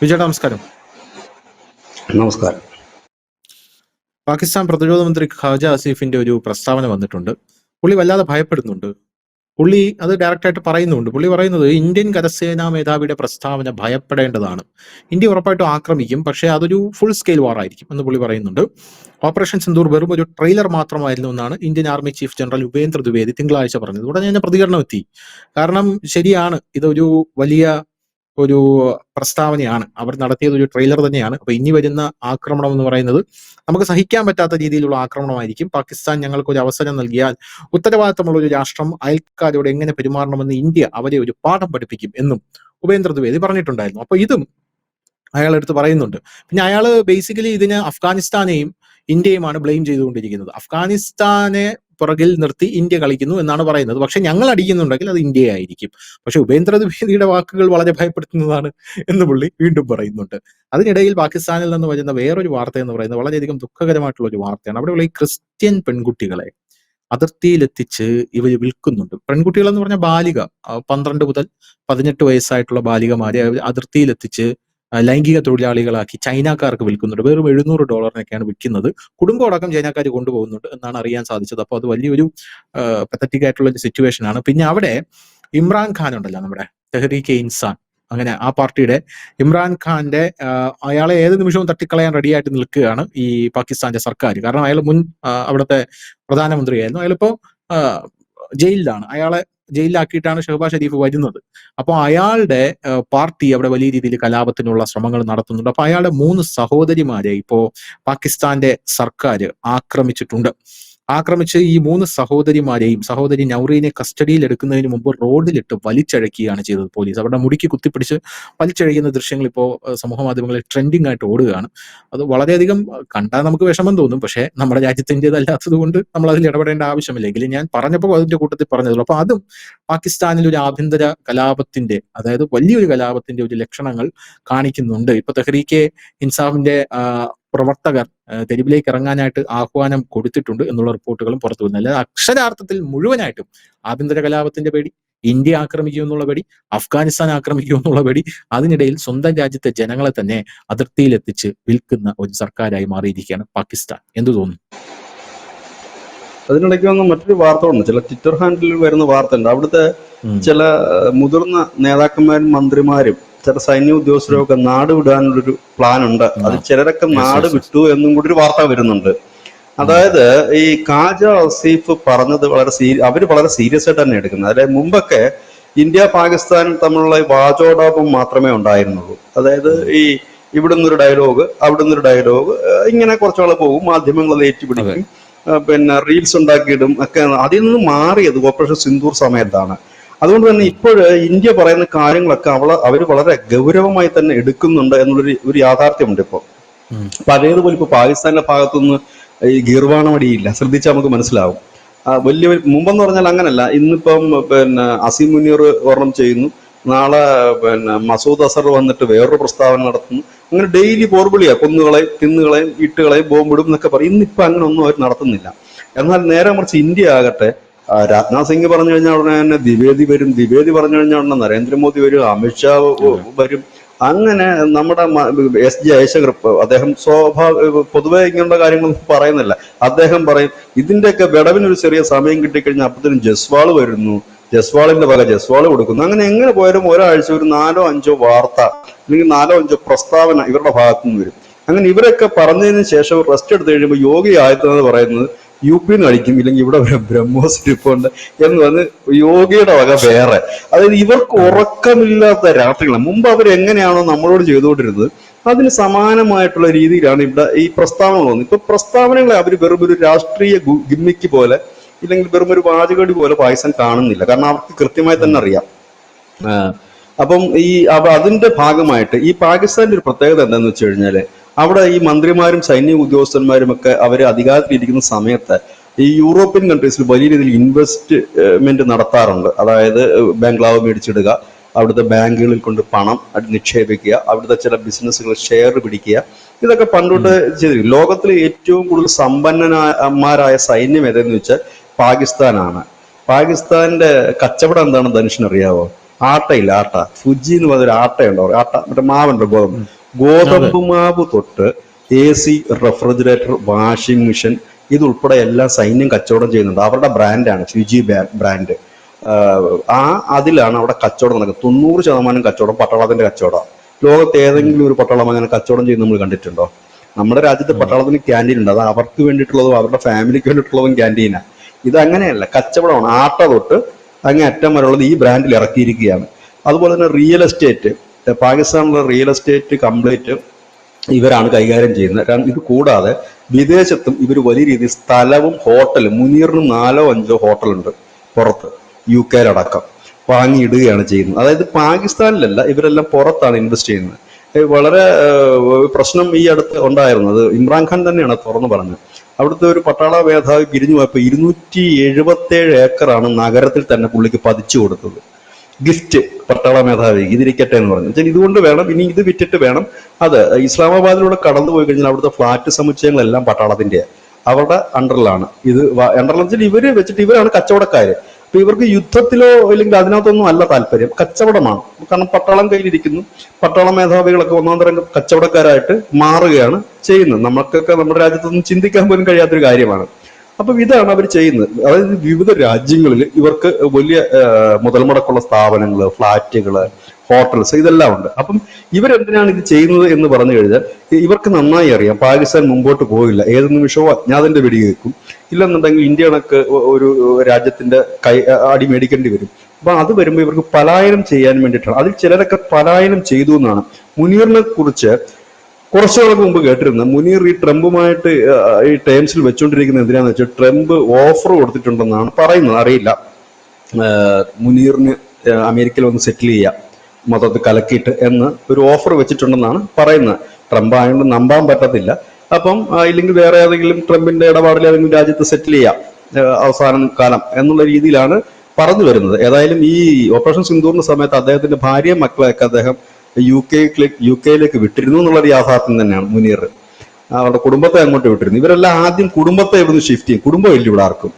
വിജയ നമസ്കാരം. നമസ്കാരം. പാകിസ്ഥാൻ പ്രതിരോധ മന്ത്രി ഖാജ ആസിഫിന്റെ ഒരു പ്രസ്താവന വന്നിട്ടുണ്ട്. പുള്ളി വല്ലാതെ ഭയപ്പെടുന്നുണ്ട്. പുള്ളി അത് ഡയറക്റ്റായിട്ട് പറയുന്നുണ്ട്. പുള്ളി പറയുന്നത് ഇന്ത്യൻ കരസേനാ മേധാവിയുടെ പ്രസ്താവന ഭയപ്പെടേണ്ടതാണ്. ഇന്ത്യ ഉറപ്പായിട്ടും ആക്രമിക്കും, പക്ഷേ അതൊരു ഫുൾ സ്കെയിൽ വാർ ആയിരിക്കും എന്ന് പുള്ളി പറയുന്നുണ്ട്. ഓപ്പറേഷൻ സിന്ദൂർ വെറും ഒരു ട്രെയിലർ മാത്രമായിരുന്നു എന്നാണ് Indian army chief general Upendra Dwivedi തിങ്കളാഴ്ച പറഞ്ഞത്. ഉടനെ തന്നെ പ്രതികരണം എത്തി. കാരണം ശരിയാണ്, ഇതൊരു വലിയ ഒരു പ്രസ്താവനയാണ്. അവർ നടത്തിയത് ഒരു ട്രെയിലർ തന്നെയാണ്. അപ്പൊ ഇനി വരുന്ന ആക്രമണം എന്ന് പറയുന്നത് നമുക്ക് സഹിക്കാൻ പറ്റാത്ത രീതിയിലുള്ള ആക്രമണമായിരിക്കും. പാകിസ്ഥാൻ ഞങ്ങൾക്ക് ഒരു അവസരം നൽകിയാൽ ഉത്തരവാദിത്തമുള്ള ഒരു രാഷ്ട്രം അയൽക്കാരോട് എങ്ങനെ പെരുമാറണമെന്ന് ഇന്ത്യ അവരെ ഒരു പാഠം പഠിപ്പിക്കും എന്നും ഉപേന്ദ്ര ദ്വിവേദി പറഞ്ഞിട്ടുണ്ടായിരുന്നു. അപ്പൊ ഇതും അയാൾ എടുത്ത് പറയുന്നുണ്ട്. പിന്നെ അയാൾ ബേസിക്കലി ഇതിന് അഫ്ഗാനിസ്ഥാനെയും ഇന്ത്യയുമാണ് ബ്ലെയിം ചെയ്തുകൊണ്ടിരിക്കുന്നത്. അഫ്ഗാനിസ്ഥാനെ പുറകിൽ നിർത്തി ഇന്ത്യ കളിക്കുന്നു എന്നാണ് പറയുന്നത്. പക്ഷെ ഞങ്ങൾ അടിക്കുന്നുണ്ടെങ്കിൽ അത് ഇന്ത്യയായിരിക്കും. പക്ഷെ ഉപേന്ദ്ര ദ്വിവേദിയുടെ വാക്കുകൾ വളരെ ഭയപ്പെടുത്തുന്നതാണ് എന്ന് പുള്ളി വീണ്ടും പറയുന്നുണ്ട്. അതിനിടയിൽ പാകിസ്ഥാനിൽ നിന്ന് വരുന്ന വേറൊരു വാർത്ത എന്ന് പറയുന്നത് വളരെയധികം ദുഃഖകരമായിട്ടുള്ള ഒരു വാർത്തയാണ്. അവിടെയുള്ള ഈ ക്രിസ്ത്യൻ പെൺകുട്ടികളെ അതിർത്തിയിലെത്തിച്ച് ഇവർ വിൽക്കുന്നുണ്ട്. പെൺകുട്ടികൾ എന്ന് പറഞ്ഞാൽ ബാലിക, 12 മുതൽ 18 വയസ്സായിട്ടുള്ള ബാലികമാരെ അതിർത്തിയിലെത്തിച്ച് ലൈംഗിക തൊഴിലാളികളാക്കി ചൈനക്കാർക്ക് വിൽക്കുന്നുണ്ട്. വെറും $700 വിൽക്കുന്നത്. കുടുംബമടക്കം ചൈനക്കാർ കൊണ്ടുപോകുന്നുണ്ട് എന്നാണ് അറിയാൻ സാധിച്ചത്. അപ്പോൾ അത് വലിയൊരു പത്തറ്റിക് ആയിട്ടുള്ള ഒരു സിറ്റുവേഷൻ ആണ്. പിന്നെ അവിടെ ഇമ്രാൻ ഖാൻ ഉണ്ടല്ലോ, നമ്മുടെ തെഹ്രീക്കെ ഇൻസാൻ, അങ്ങനെ ആ പാർട്ടിയുടെ ഇമ്രാൻ ഖാന്റെ അയാളെ ഏത് നിമിഷവും തട്ടിക്കളയാൻ റെഡിയായിട്ട് നിൽക്കുകയാണ് ഈ പാകിസ്ഥാന്റെ സർക്കാർ. കാരണം അയാൾ മുൻ അവിടുത്തെ പ്രധാനമന്ത്രിയായിരുന്നു. അയാളിപ്പോ ജയിലിലാണ്. അയാളെ ജയിലിലാക്കിയിട്ടാണ് ഷഹബാസ് ഷെരീഫ് വരുന്നത്. അപ്പോൾ അയാളുടെ പാർട്ടി അവിടെ വലിയ രീതിയിൽ കലാപത്തിനുള്ള ശ്രമങ്ങൾ നടത്തുന്നുണ്ട്. അപ്പൊ അയാളുടെ 3 സഹോദരിമാരെ ഇപ്പോ പാകിസ്ഥാന്റെ സർക്കാർ ആക്രമിച്ചിട്ടുണ്ട്. ആക്രമിച്ച് ഈ 3 സഹോദരിമാരെയും, സഹോദരി നൗറീനെ കസ്റ്റഡിയിൽ എടുക്കുന്നതിന് മുമ്പ് റോഡിലിട്ട് വലിച്ചഴക്കുകയാണ് ചെയ്തത് പോലീസ്. അവരുടെ മുടിക്ക് കുത്തിപ്പിടിച്ച് വലിച്ചഴക്കുന്ന ദൃശ്യങ്ങൾ ഇപ്പോൾ സമൂഹ മാധ്യമങ്ങളിൽ ട്രെൻഡിങ് ആയിട്ട് ഓടുകയാണ്. അത് വളരെയധികം കണ്ടാൽ നമുക്ക് വിഷമം തോന്നും. പക്ഷേ നമ്മുടെ രാജ്യത്തിൻ്റെതല്ലാത്തത് കൊണ്ട് നമ്മൾ അതിൽ ഇടപെടേണ്ട ആവശ്യമില്ല. എങ്കിലും ഞാൻ പറഞ്ഞപ്പോൾ അതിന്റെ കൂട്ടത്തിൽ പറഞ്ഞതുള്ളൂ. അപ്പൊ അതും പാകിസ്ഥാനിൽ ഒരു ആഭ്യന്തര കലാപത്തിന്റെ, അതായത് വലിയൊരു കലാപത്തിന്റെ ഒരു ലക്ഷണങ്ങൾ കാണിക്കുന്നുണ്ട്. ഇപ്പൊ തെഹ്രീക്കെ ഇൻസാഫിന്റെ പ്രവർത്തകർ തെരുവിലേക്ക് ഇറങ്ങാനായിട്ട് ആഹ്വാനം കൊടുത്തിട്ടുണ്ട് എന്നുള്ള റിപ്പോർട്ടുകളും പുറത്തു വരുന്നു. അല്ലാതെ അക്ഷരാർത്ഥത്തിൽ മുഴുവനായിട്ടും ആഭ്യന്തര കലാപത്തിന്റെ പേടി, ഇന്ത്യ ആക്രമിക്കുമെന്നുള്ള പേടി, അഫ്ഗാനിസ്ഥാൻ ആക്രമിക്കുമെന്നുള്ള പേടി, അതിനിടയിൽ സ്വന്തം രാജ്യത്തെ ജനങ്ങളെ തന്നെ അതിർത്തിയിലെത്തിച്ച് വിൽക്കുന്ന ഒരു സർക്കാരായി മാറിയിരിക്കുകയാണ് പാകിസ്ഥാൻ. എന്തു തോന്നുന്നു? അതിനിടയ്ക്ക് വന്ന മറ്റൊരു വാർത്ത ഉണ്ട്. ചില ട്വിറ്റർ ഹാൻഡിലിൽ വരുന്ന വാർത്ത ഉണ്ട്. അവിടുത്തെ ചില മുതിർന്ന നേതാക്കന്മാരും മന്ത്രിമാരും ചില സൈന്യ ഉദ്യോഗസ്ഥരൊക്കെ നാട് വിടാനുള്ളൊരു പ്ലാൻ ഉണ്ട്. അത് ചിലരൊക്കെ നാട് വിട്ടു എന്നും കൂടി ഒരു വാർത്ത വരുന്നുണ്ട്. അതായത് ഈ ഖാജ ആസിഫ് പറഞ്ഞത് അവര് വളരെ സീരിയസ് ആയിട്ട് തന്നെ എടുക്കുന്നത്. അതായത് മുമ്പൊക്കെ ഇന്ത്യ പാകിസ്ഥാൻ തമ്മിലുള്ള വാചോടാപം മാത്രമേ ഉണ്ടായിരുന്നുള്ളൂ. അതായത് ഈ ഇവിടുന്ന് ഒരു ഡയലോഗ്, അവിടുന്ന് ഒരു ഡയലോഗ്, ഇങ്ങനെ കുറച്ചാൾ പോകും, മാധ്യമങ്ങൾ അത് ഏറ്റുപിടിക്കും, പിന്നെ റീൽസ് ഉണ്ടാക്കിയിടും ഒക്കെ. അതിൽ നിന്ന് മാറിയത് ഓപ്പറേഷൻ സിന്ദൂർ സമയത്താണ്. അതുകൊണ്ട് തന്നെ ഇപ്പോൾ ഇന്ത്യ പറയുന്ന കാര്യങ്ങളൊക്കെ അവര് വളരെ ഗൗരവമായി തന്നെ എടുക്കുന്നുണ്ട് എന്നുള്ളൊരു യാഥാർത്ഥ്യമുണ്ട്. ഇപ്പോൾ പഴയതുപോലെ ഇപ്പൊ പാകിസ്ഥാന്റെ ഭാഗത്തുനിന്ന് ഈ ഗീർവാണമടിയില്ല. ശ്രദ്ധിച്ചാൽ നമുക്ക് മനസ്സിലാവും. വലിയ മുമ്പെന്ന് പറഞ്ഞാൽ അങ്ങനല്ല. ഇന്നിപ്പം പിന്നെ അസീം മുനീർ ഓർണം ചെയ്യുന്നു, നാളെ പിന്നെ മസൂദ് അസർ വന്നിട്ട് വേറൊരു പ്രസ്താവന നടത്തുന്നു. അങ്ങനെ ഡെയിലി പോർവിളിയാ, കൊന്നുകളയും, തിന്നുകളയും, ഇട്ടുകളയും, ബോംബിടും എന്നൊക്കെ പറയും. ഇന്നിപ്പോ അങ്ങനെ ഒന്നും അവർ നടത്തുന്നില്ല. എന്നാൽ നേരെ മറിച്ച് ഇന്ത്യ ആകട്ടെ, രാജ്നാഥ് സിംഗ് പറഞ്ഞു കഴിഞ്ഞാൽ ഉടനെ തന്നെ ദ്വിവേദി വരും, ദ്വിവേദി പറഞ്ഞു കഴിഞ്ഞാൽ ഉടനെ നരേന്ദ്രമോദി വരും, അമിത്ഷാ വരും. അങ്ങനെ നമ്മുടെ എസ് ജയശങ്കർ, അദ്ദേഹം പൊതുവെ ഇങ്ങനെയുള്ള കാര്യങ്ങളൊന്നും പറയുന്നില്ല. അദ്ദേഹം പറയും ഇതിന്റെയൊക്കെ വിടവിനൊരു ചെറിയ സമയം കിട്ടിക്കഴിഞ്ഞാൽ അപ്പത്തേനും ജസ്വാൾ വരുന്നു, ജസ്വാളിന്റെ വക ജസ്വാൾ കൊടുക്കുന്നു. അങ്ങനെ എങ്ങനെ പോയാലും ഒരാഴ്ച ഒരു 4-5 വാർത്ത അല്ലെങ്കിൽ 4-5 പ്രസ്താവന ഇവരുടെ ഭാഗത്തുനിന്ന് വരും. അങ്ങനെ ഇവരൊക്കെ പറഞ്ഞതിന് ശേഷം റെസ്റ്റ് എടുത്തു കഴിയുമ്പോൾ യോഗി ആദിത്യനാഥ് പറയുന്നത് UP കളിക്കും, ഇല്ലെങ്കിൽ ഇവിടെ ബ്രഹ്മോസ് ഇരിപ്പുണ്ട് എന്ന് പറഞ്ഞ് യോഗിയുടെ വക വേറെ. അതായത് ഇവർക്ക് ഉറക്കമില്ലാത്ത രാത്രികളാണ്. മുമ്പ് അവരെങ്ങനെയാണോ നമ്മളോട് ചെയ്തുകൊണ്ടിരുന്നത് അതിന് സമാനമായിട്ടുള്ള രീതിയിലാണ് ഇവിടെ ഈ പ്രസ്താവന തോന്നുന്നത്. ഇപ്പൊ പ്രസ്താവനകളെ അവർ വെറും ഒരു രാഷ്ട്രീയ ഗിമ്മിക്ക് പോലെ ഇല്ലെങ്കിൽ വെറും ഒരു വാചകടി പോലെ പാകിസ്ഥാൻ കാണുന്നില്ല. കാരണം അവർക്ക് കൃത്യമായി തന്നെ അറിയാം. അപ്പം അതിന്റെ ഭാഗമായിട്ട് ഈ പാകിസ്ഥാന്റെ ഒരു പ്രത്യേകത എന്താണെന്ന് വെച്ച് കഴിഞ്ഞാല്, അവിടെ ഈ മന്ത്രിമാരും സൈനിക ഉദ്യോഗസ്ഥന്മാരും ഒക്കെ അവര് അധികാരത്തിലിരിക്കുന്ന സമയത്ത് ഈ യൂറോപ്യൻ കൺട്രീസിൽ വലിയ രീതിയിൽ ഇൻവെസ്റ്റ്മെന്റ് നടത്താറുണ്ട്. അതായത് ബംഗ്ലാവ് മേടിച്ചിടുക, അവിടുത്തെ ബാങ്കുകളിൽ കൊണ്ട് പണം നിക്ഷേപിക്കുക, അവിടുത്തെ ചില ബിസിനസ്സുകൾ ഷെയർ പിടിക്കുക. ഇതൊക്കെ പണ്ടോട്ട് ചെയ്തിരിക്കും. ലോകത്തിലെ ഏറ്റവും കൂടുതൽ സമ്പന്നന്മാരായ സൈന്യം ഏതെന്ന് വെച്ചാൽ പാകിസ്ഥാനാണ്. പാകിസ്ഥാന്റെ കച്ചവടം എന്താണെന്ന് ധനുഷിന് അറിയാവോ? ആട്ടയില്ല, ആട്ട ഫുജി എന്ന് പറഞ്ഞൊരു ആട്ടയുണ്ടോ, ആട്ട മറ്റേ മാവുണ്ട്, ഗോതമ്പ് അതെ. ഗോതമ്പ് മാവ് തൊട്ട് AC, റെഫ്രിജറേറ്റർ, വാഷിംഗ് മെഷീൻ ഇതുൾപ്പെടെ എല്ലാം സൈന്യം കച്ചവടം ചെയ്യുന്നുണ്ട്. അവരുടെ ബ്രാൻഡാണ് ഫ്യൂജി ബ്രാൻഡ്. ആ അതിലാണ് അവിടെ കച്ചവടം നടക്കുന്നത്. 90% കച്ചവടം പട്ടാളത്തിന്റെ കച്ചവടമാണ്. ലോകത്ത് ഏതെങ്കിലും ഒരു പട്ടാളം അങ്ങനെ കച്ചവടം ചെയ്യുന്നത് നമ്മൾ കണ്ടിട്ടുണ്ടോ? നമ്മുടെ രാജ്യത്ത് പട്ടാളത്തിന് ക്യാൻറ്റീൻ ഉണ്ട്. അത് അവർക്ക് വേണ്ടിയിട്ടുള്ളതും അവരുടെ ഫാമിലിക്ക് വേണ്ടിയിട്ടുള്ളതും ക്യാൻറ്റീനാണ്. ഇത് അങ്ങനെയല്ല, കച്ചവടമാണ്. ആട്ട തൊട്ട് അങ്ങേ അറ്റം വരെയുള്ളത് ഈ ബ്രാൻഡിൽ ഇറക്കിയിരിക്കുകയാണ്. അതുപോലെ തന്നെ റിയൽ എസ്റ്റേറ്റ്, പാകിസ്ഥാനിലെ റിയൽ എസ്റ്റേറ്റ് കംപ്ലീറ്റ് ഇവരാണ് കൈകാര്യം ചെയ്യുന്നത്. ഇത് കൂടാതെ വിദേശത്തും ഇവർ വലിയ രീതിയിൽ സ്ഥലവും ഹോട്ടലും, മുനീറിന് 4-5 ഹോട്ടലുണ്ട് പുറത്ത്, UK വാങ്ങിയിടുകയാണ് ചെയ്യുന്നത്. അതായത് പാകിസ്ഥാനിലല്ല, ഇവരെല്ലാം പുറത്താണ് ഇൻവെസ്റ്റ് ചെയ്യുന്നത്. വളരെ പ്രശ്നം ഈ അടുത്ത് ഉണ്ടായിരുന്നത് ഇമ്രാൻഖാൻ തന്നെയാണ് തുറന്നു പറഞ്ഞത്. അവിടുത്തെ ഒരു പട്ടാള മേധാവി പിരിഞ്ഞു പോയപ്പോൾ 277 ഏക്കറാണ് നഗരത്തിൽ തന്നെ പുള്ളിക്ക് പതിച്ചു കൊടുത്തത്. ഗിഫ്റ്റ് പട്ടാള മേധാവി ഇതിരിക്കട്ടെ എന്ന് പറഞ്ഞു. വെച്ചാൽ ഇതുകൊണ്ട് വേണം, ഇനി ഇത് വിറ്റിട്ട് വേണം. അത് ഇസ്ലാമാബാദിലൂടെ കടന്നു പോയി കഴിഞ്ഞാൽ അവിടുത്തെ ഫ്ലാറ്റ് സമുച്ചയങ്ങളെല്ലാം പട്ടാളത്തിന്റെ അവരുടെ അണ്ടറിലാണ്. ഇത് അണ്ടറിലെന്ന് വെച്ചാൽ ഇവര് വെച്ചിട്ട് ഇവരാണ് കച്ചവടക്കാര്. അപ്പൊ ഇവർക്ക് യുദ്ധത്തിലോ അല്ലെങ്കിൽ അതിനകത്തൊന്നും അല്ല താല്പര്യം, കച്ചവടമാണ്. കാരണം പട്ടാളം കയ്യിലിരിക്കുന്നു, പട്ടാള മേധാവികളൊക്കെ ഒന്നാം തരം കച്ചവടക്കാരായിട്ട് മാറുകയാണ് ചെയ്യുന്നത്. നമുക്കൊക്കെ നമ്മുടെ രാജ്യത്തൊന്നും ചിന്തിക്കാൻ പോലും കഴിയാത്തൊരു കാര്യമാണ്. അപ്പം ഇതാണ് അവർ ചെയ്യുന്നത്. അതായത് വിവിധ രാജ്യങ്ങളിൽ ഇവർക്ക് വലിയ മുതൽ മുടക്കുള്ള സ്ഥാപനങ്ങള്, ഫ്ലാറ്റുകള്, ഹോട്ടൽസ് ഇതെല്ലാം ഉണ്ട്. അപ്പം ഇവരെന്തിനാണ് ഇത് ചെയ്യുന്നത് എന്ന് പറഞ്ഞു കഴിഞ്ഞാൽ ഇവർക്ക് നന്നായി അറിയാം പാകിസ്ഥാൻ മുമ്പോട്ട് പോകില്ല, ഏത് നിമിഷവും അജ്ഞാതന്റെ വെടിവെക്കും. ഇല്ലെന്നുണ്ടെങ്കിൽ ഇന്ത്യ കണക്ക് ഒരു രാജ്യത്തിന്റെ അടി മേടിക്കേണ്ടി വരും. അപ്പൊ അത് വരുമ്പോൾ ഇവർക്ക് പലായനം ചെയ്യാൻ വേണ്ടിയിട്ടാണ്. അതിൽ ചിലരൊക്കെ പലായനം ചെയ്തു എന്നാണ്. മുനീറിനെ കുറിച്ച് കുറച്ചുകാലം മുമ്പ് കേട്ടിരുന്ന മുനീർ ഈ ട്രംപുമായിട്ട് ഈ ടേംസിൽ വെച്ചുകൊണ്ടിരിക്കുന്നത് എന്തിനാന്ന് വെച്ചാൽ ട്രംപ് ഓഫർ കൊടുത്തിട്ടുണ്ടെന്നാണ് പറയുന്നത്. അറിയില്ല, മുനീറിന് അമേരിക്കയിൽ വന്ന് സെറ്റിൽ ചെയ്യാം മൊത്തത്തിൽ കലക്കിയിട്ട് എന്ന് ഒരു ഓഫർ വെച്ചിട്ടുണ്ടെന്നാണ് പറയുന്നത്. ട്രംപ് ആയതുകൊണ്ട് നമ്പാൻ പറ്റത്തില്ല. അപ്പം ഇല്ലെങ്കിൽ വേറെ ഏതെങ്കിലും ട്രംപിന്റെ ഇടപാടിൽ ഏതെങ്കിലും രാജ്യത്ത് സെറ്റിൽ ചെയ്യാം അവസാന കാലം എന്നുള്ള രീതിയിലാണ് പറഞ്ഞു വരുന്നത്. ഏതായാലും ഈ ഓപ്പറേഷൻ സിന്ദൂറിന്റെ സമയത്ത് അദ്ദേഹത്തിന്റെ ഭാര്യയും മക്കളെയൊക്കെ അദ്ദേഹം യുകെയിലേക്ക് വിട്ടിരുന്നു എന്നുള്ളൊരു യാഥാർത്ഥ്യം തന്നെയാണ്. മുനീർ അവരുടെ കുടുംബത്തെ അങ്ങോട്ട് വിട്ടിരുന്നു. ഇവരെല്ലാം ആദ്യം കുടുംബത്തെ ഇവിടുന്ന് ഷിഫ്റ്റ് ചെയ്യും. കുടുംബം ഇല്ല ഇവിടെ ആർക്കും.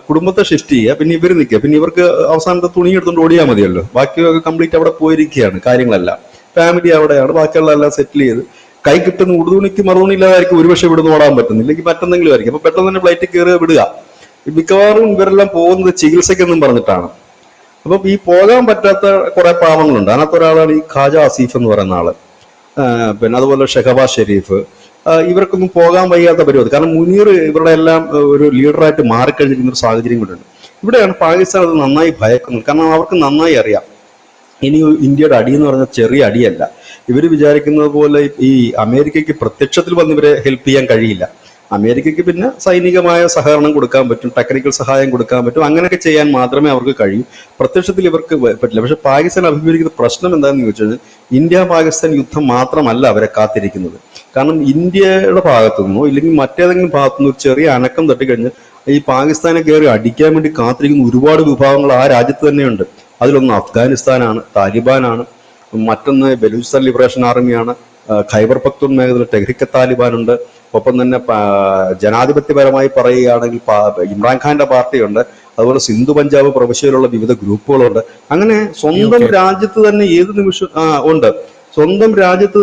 കുടുംബത്തെ ഷിഫ്റ്റ് ചെയ്യുക, പിന്നെ ഇവർ നിൽക്കുക, പിന്നെ ഇവർക്ക് അവസാനത്തെ തുണി എടുത്തുകൊണ്ട് ഓടിയാൽ മതിയല്ലോ. ബാക്കിയൊക്കെ കംപ്ലീറ്റ് അവിടെ പോയിരിക്കുകയാണ് കാര്യങ്ങളെല്ലാം. ഫാമിലി അവിടെയാണ്, ബാക്കിയുള്ള എല്ലാം സെറ്റിൽ ചെയ്ത് കൈ കിട്ടുന്ന ഉടുതുണിക്ക് മറുതുണി ഇല്ലാതായിരിക്കും ഒരുപക്ഷെ ഇവിടുന്ന് ഓടാൻ പറ്റുന്നില്ല, ഇല്ലെങ്കിൽ മറ്റെന്തെങ്കിലും ആയിരിക്കും. അപ്പൊ പെട്ടെന്ന് തന്നെ ഫ്ലൈറ്റിൽ കയറുക, വിടുക. മിക്കവാറും ഇവരെല്ലാം പോകുന്നത് ചികിത്സയ്ക്കെന്നും പറഞ്ഞിട്ടാണ്. അപ്പം ഈ പോകാൻ പറ്റാത്ത കുറെ പാവങ്ങളുണ്ട്. അതിനകത്ത് ഒരാളാണ് ഈ ഖാജ ആസിഫ് എന്ന് പറയുന്ന ആള്. പിന്നെ അതുപോലെ ഷെഹബാസ് ഷെരീഫ്. ഇവർക്കൊന്നും പോകാൻ വയ്യാത്ത പരിപാടി. കാരണം മുനീർ ഇവരുടെ എല്ലാം ഒരു ലീഡറായിട്ട് മാറിക്കഴിഞ്ഞിരിക്കുന്ന ഒരു സാഹചര്യം കൂടെയുണ്ട്. ഇവിടെയാണ് പാകിസ്ഥാൻ അത് നന്നായി ഭയക്കുന്നത്. കാരണം അവർക്ക് നന്നായി അറിയാം ഇനി ഇന്ത്യയുടെ അടി എന്ന് പറഞ്ഞാൽ ചെറിയ അടിയല്ല. ഇവർ വിചാരിക്കുന്നത് പോലെ ഈ അമേരിക്കയ്ക്ക് പ്രത്യക്ഷത്തിൽ വന്ന് ഇവരെ ഹെൽപ്പ് ചെയ്യാൻ കഴിയില്ല. അമേരിക്കയ്ക്ക് പിന്നെ സൈനികമായ സഹകരണം കൊടുക്കാൻ പറ്റും, ടെക്നിക്കൽ സഹായം കൊടുക്കാൻ പറ്റും, അങ്ങനെയൊക്കെ ചെയ്യാൻ മാത്രമേ അവർക്ക് കഴിയൂ. പ്രത്യക്ഷത്തിൽ ഇവർക്ക് പറ്റില്ല. പക്ഷെ പാകിസ്ഥാൻ അഭിമുഖീകരിക്കുന്ന പ്രശ്നം എന്താണെന്ന് ചോദിച്ചാൽ ഇന്ത്യ പാകിസ്ഥാൻ യുദ്ധം മാത്രമല്ല അവരെ കാത്തിരിക്കുന്നത്. കാരണം ഇന്ത്യയുടെ ഭാഗത്തു നിന്നോ ഇല്ലെങ്കിൽ മറ്റേതെങ്കിലും ഭാഗത്തു നിന്നോ ഒരു ചെറിയ അനക്കം തട്ടിക്കഴിഞ്ഞ് ഈ പാകിസ്ഥാനെ കയറി അടിക്കാൻ വേണ്ടി കാത്തിരിക്കുന്ന ഒരുപാട് വിഭാഗങ്ങൾ ആ രാജ്യത്ത് തന്നെയുണ്ട്. അതിലൊന്ന് അഫ്ഗാനിസ്ഥാനാണ്, താലിബാനാണ്, മറ്റൊന്ന് ബലൂചിസ്ഥാൻ ലിബറേഷൻ ആർമിയാണ്, ഖൈബർ പക്തൂൺ മേഖലയിൽ ടെഹ്രിക്ക് താലിബാനുണ്ട്. ഒപ്പം തന്നെ ജനാധിപത്യപരമായി പറയുകയാണെങ്കിൽ ഇമ്രാൻഖാന്റെ പാർട്ടിയുണ്ട്. അതുപോലെ സിന്ധു പഞ്ചാബ് പ്രവിശ്യയിലുള്ള വിവിധ ഗ്രൂപ്പുകളുണ്ട്. അങ്ങനെ സ്വന്തം രാജ്യത്ത് തന്നെ ഏത് നിമിഷം ഉണ്ട്. സ്വന്തം രാജ്യത്ത്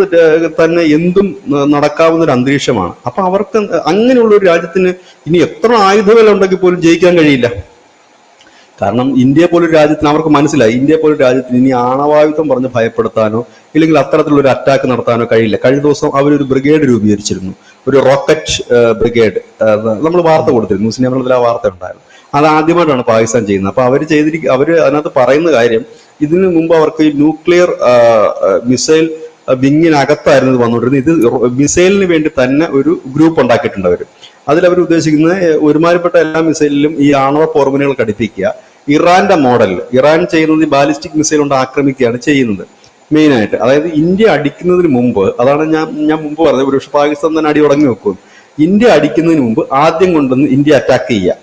തന്നെ എന്തും നടക്കാവുന്ന ഒരു അന്തരീക്ഷമാണ്. അപ്പൊ അവർക്ക് അങ്ങനെയുള്ള ഒരു രാജ്യത്തിന് ഇനി എത്ര ആയുധങ്ങളുണ്ടെങ്കിൽ പോലും ജയിക്കാൻ കഴിയില്ല. കാരണം ഇന്ത്യ പോലൊരു രാജ്യത്തിന് അവർക്ക് മനസ്സിലായി, ഇന്ത്യ പോലൊരു രാജ്യത്തിന് ഇനി ആണവായുധം പറഞ്ഞ് ഭയപ്പെടുത്താനോ ഇല്ലെങ്കിൽ അത്തരത്തിലുള്ള ഒരു അറ്റാക്ക് നടത്താനോ കഴിയില്ല. കഴിഞ്ഞ ദിവസം അവരൊരു ബ്രിഗേഡ് രൂപീകരിച്ചിരുന്നു, ഒരു റോക്കറ്റ് ബ്രിഗേഡ്. നമ്മൾ വാർത്ത കൊടുത്തിരുന്നു, ന്യൂസ് ചാനലിൽ ആ വാർത്ത ഉണ്ടായിരുന്നു. അത് ആദ്യമായിട്ടാണ് പാകിസ്ഥാൻ ചെയ്യുന്നത്. അപ്പൊ അവര് അതിനകത്ത് പറയുന്ന കാര്യം, ഇതിനു മുമ്പ് അവർക്ക് ഈ ന്യൂക്ലിയർ മിസൈൽ വിങ്ങിനകത്തായിരുന്നു ഇത് വന്നുകൊണ്ടിരുന്നത്. ഇത് മിസൈലിന് വേണ്ടി തന്നെ ഒരു ഗ്രൂപ്പ് ഉണ്ടാക്കിയിട്ടുണ്ട് അവർ. അതിലവർ ഉദ്ദേശിക്കുന്നത് ഒരുമാതിരിപ്പെട്ട എല്ലാ മിസൈലിലും ഈ ആണവ പോർമുനകൾ ഘടിപ്പിക്കുക. ഇറാന്റെ മോഡൽ, ഇറാൻ ചെയ്യുന്നത് ബാലിസ്റ്റിക് മിസൈൽ കൊണ്ട് ആക്രമിക്കുകയാണ് ചെയ്യുന്നത് മെയിനായിട്ട്. അതായത് ഇന്ത്യ അടിക്കുന്നതിന് മുമ്പ്, അതാണ് ഞാൻ മുമ്പ് പറഞ്ഞത്, ഒരുപക്ഷെ പാകിസ്ഥാൻ തന്നെ അടി തുടങ്ങി വെക്കും. ഇന്ത്യ അടിക്കുന്നതിന് മുമ്പ് ആദ്യം കൊണ്ടുവന്ന് ഇന്ത്യ അറ്റാക്ക് ചെയ്യുക.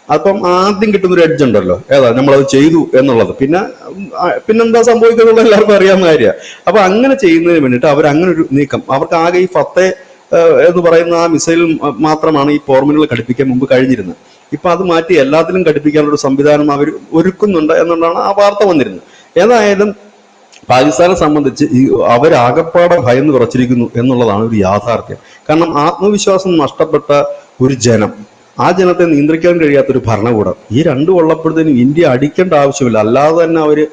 അപ്പം ആദ്യം കിട്ടുന്ന ഒരു എഡ്ജ് ഉണ്ടല്ലോ, ഏതാ നമ്മളത് ചെയ്തു എന്നുള്ളത്. പിന്നെന്താ സംഭവിക്കുന്നുള്ള എല്ലാവർക്കും അറിയാവുന്ന കാര്യമാണ്. അപ്പൊ അങ്ങനെ ചെയ്യുന്നതിന് വേണ്ടിയിട്ട് അവർ അങ്ങനെ ഒരു നീക്കം, അവർക്ക് ആകെ ഈ ഫത്തേ എന്ന് പറയുന്ന ആ മിസൈൽ മാത്രമാണ് ഈ പോർമുനകൾ ഘടിപ്പിക്കാൻ മുമ്പ് കഴിഞ്ഞിരുന്നത്. ഇപ്പൊ അത് മാറ്റി എല്ലാത്തിലും ഘടിപ്പിക്കാനുള്ള ഒരു സംവിധാനം അവർ ഒരുക്കുന്നുണ്ട് എന്നുള്ളതാണ് ആ വാർത്ത വന്നിരുന്നത്. ഏതായാലും പാകിസ്ഥാനെ സംബന്ധിച്ച് അവരാകപ്പാടെ ഭയന്ന് വിറച്ചിരിക്കുന്നു എന്നുള്ളതാണ് ഒരു യാഥാർത്ഥ്യം. കാരണം ആത്മവിശ്വാസം നഷ്ടപ്പെട്ട ഒരു ജനം, ആ ജനത്തെ നിയന്ത്രിക്കാൻ കഴിയാത്തൊരു ഭരണകൂടം, ഈ രണ്ടും ഉള്ളപ്പോഴത്തേനും ഇന്ത്യ അടിക്കേണ്ട ആവശ്യമില്ല. അല്ലാതെ തന്നെ അവര്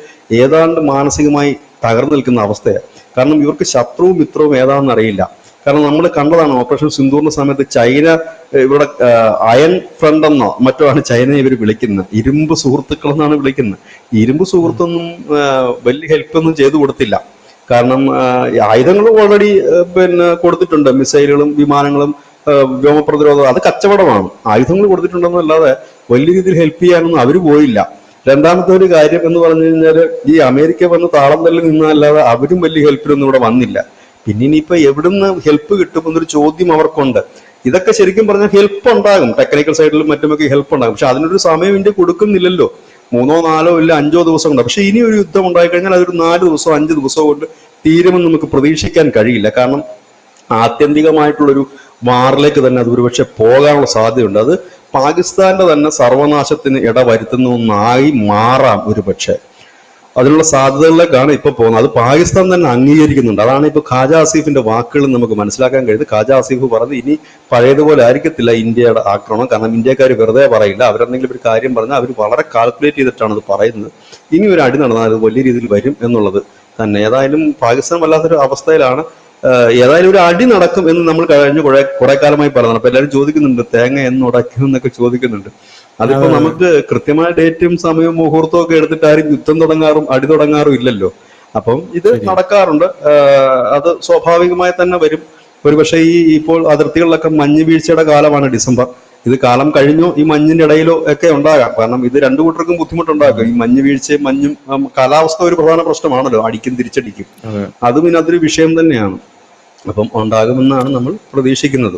ഏതാണ്ട് മാനസികമായി തകർന്നു നിൽക്കുന്ന അവസ്ഥയാണ്. കാരണം ഇവർക്ക് ശത്രുവും മിത്രവും ഏതാണെന്ന് അറിയില്ല. കാരണം നമ്മൾ കണ്ടതാണ് ഓപ്പറേഷൻ സിന്ദൂറിന്റെ സമയത്ത് ചൈന ഇവിടെ അയൺ ഫ്രണ്ട് എന്നോ മറ്റോ ആണ് ചൈനയെ ഇവർ വിളിക്കുന്നത്, ഇരുമ്പ് സുഹൃത്തുക്കൾ എന്നാണ് വിളിക്കുന്നത്. ഇരുമ്പ് സുഹൃത്തൊന്നും വലിയ ഹെൽപ്പൊന്നും ചെയ്തു കൊടുത്തില്ല. കാരണം ആയുധങ്ങൾ ഓൾറെഡി കൊടുത്തിട്ടുണ്ട്, മിസൈലുകളും വിമാനങ്ങളും വ്യോമപ്രതിരോധം, അത് കച്ചവടമാണ്. ആയുധങ്ങൾ കൊടുത്തിട്ടുണ്ടെന്നല്ലാതെ വലിയ രീതിയിൽ ഹെൽപ്പ് ചെയ്യാനൊന്നും അവർ പോയില്ല. രണ്ടാമത്തെ ഒരു കാര്യം എന്ന് പറഞ്ഞു കഴിഞ്ഞാൽ, ഈ അമേരിക്ക വന്ന് താളം തള്ളി നിന്നല്ലാതെ അവരും വലിയ ഹെൽപ്പിനൊന്നും ഇവിടെ വന്നില്ല. പിന്നെ ഇനിയിപ്പോ എവിടുന്ന് ഹെൽപ്പ് കിട്ടുമെന്നൊരു ചോദ്യം അവർക്കുണ്ട്. ഇതൊക്കെ ശരിക്കും പറഞ്ഞാൽ ഹെൽപ്പ് ഉണ്ടാകും, ടെക്നിക്കൽ സൈഡിലും മറ്റുമൊക്കെ ഹെൽപ്പ് ഉണ്ടാകും. പക്ഷെ അതിനൊരു സമയം ഇന്ത്യ കൊടുക്കുന്നില്ലല്ലോ. 3, 4 ഇല്ല 5 ദിവസം ഉണ്ട്. പക്ഷെ ഇനി ഒരു യുദ്ധം ഉണ്ടായിക്കഴിഞ്ഞാൽ അതൊരു 4 ദിവസമോ 5 ദിവസമോ കൊണ്ട് തീരുമെന്ന് നമുക്ക് പ്രതീക്ഷിക്കാൻ കഴിയില്ല. കാരണം ആത്യന്തികമായിട്ടുള്ളൊരു വാറിലേക്ക് തന്നെ അത് ഒരുപക്ഷെ പോകാനുള്ള സാധ്യതയുണ്ട്. അത് പാകിസ്ഥാന്റെ തന്നെ സർവനാശത്തിന് ഇടവരുത്തുന്ന ഒന്നായി മാറാം ഒരുപക്ഷെ. അതിനുള്ള സാധ്യതകളിലേക്കാണ് ഇപ്പൊ പോകുന്നത്. അത് പാകിസ്ഥാൻ തന്നെ അംഗീകരിക്കുന്നുണ്ട്. അതാണ് ഇപ്പൊ ഖാജ ആസിഫിന്റെ വാക്കുകൾ നമുക്ക് മനസ്സിലാക്കാൻ കഴിയുന്നത്. ഖാജ ആസിഫ് പറഞ്ഞത് ഇനി പഴയതുപോലെ ആയിരിക്കത്തില്ല ഇന്ത്യയുടെ ആക്രമണം. കാരണം ഇന്ത്യക്കാർ വെറുതെ പറയില്ല, അവരെന്തെങ്കിലും ഒരു കാര്യം പറഞ്ഞാൽ അവർ വളരെ കാൽക്കുലേറ്റ് ചെയ്തിട്ടാണ് അത് പറയുന്നത്. ഇനി ഒരു അടി നടന്നാൽ അത് വലിയ രീതിയിൽ വരും എന്നുള്ളത് തന്നെ. ഏതായാലും പാകിസ്ഥാൻ വല്ലാത്തൊരു അവസ്ഥയിലാണ്. ഏതായാലും ഒരു അടി നടക്കും എന്ന് നമ്മൾ കഴിഞ്ഞ കുറെ കാലമായി പറയുന്നത്. അപ്പൊ എല്ലാവരും ചോദിക്കുന്നുണ്ട് തേങ്ങ എന്ന് ഉടയ്ക്കും എന്നൊക്കെ ചോദിക്കുന്നുണ്ട്. അതിപ്പോ നമുക്ക് കൃത്യമായ ഡേറ്റും സമയവും മുഹൂർത്തവും ഒക്കെ എടുത്തിട്ട് ആരും യുദ്ധം തുടങ്ങാറും അടി തുടങ്ങാറും ഇല്ലല്ലോ. അപ്പം ഇത് നടക്കാറുണ്ട്. അത് സ്വാഭാവികമായി തന്നെ വരും. ഒരുപക്ഷെ ഇപ്പോൾ അതിർത്തികളിലൊക്കെ മഞ്ഞ് വീഴ്ചയുടെ കാലമാണ് ഡിസംബർ. ഇത് കാലം കഴിഞ്ഞോ ഈ മഞ്ഞിന്റെ ഇടയിലോ ഒക്കെ ഉണ്ടാകാം. കാരണം ഇത് രണ്ടു കൂട്ടർക്കും ബുദ്ധിമുട്ടുണ്ടാക്കും. ഈ മഞ്ഞ് വീഴ്ചയും മഞ്ഞും കാലാവസ്ഥ ഒരു പ്രധാന പ്രശ്നമാണല്ലോ, അടിക്കും തിരിച്ചടിക്കും. അതും ഇതിനകത്തൊരു വിഷയം തന്നെയാണ്. അപ്പം ഉണ്ടാകുമെന്നാണ് നമ്മൾ പ്രതീക്ഷിക്കുന്നത്.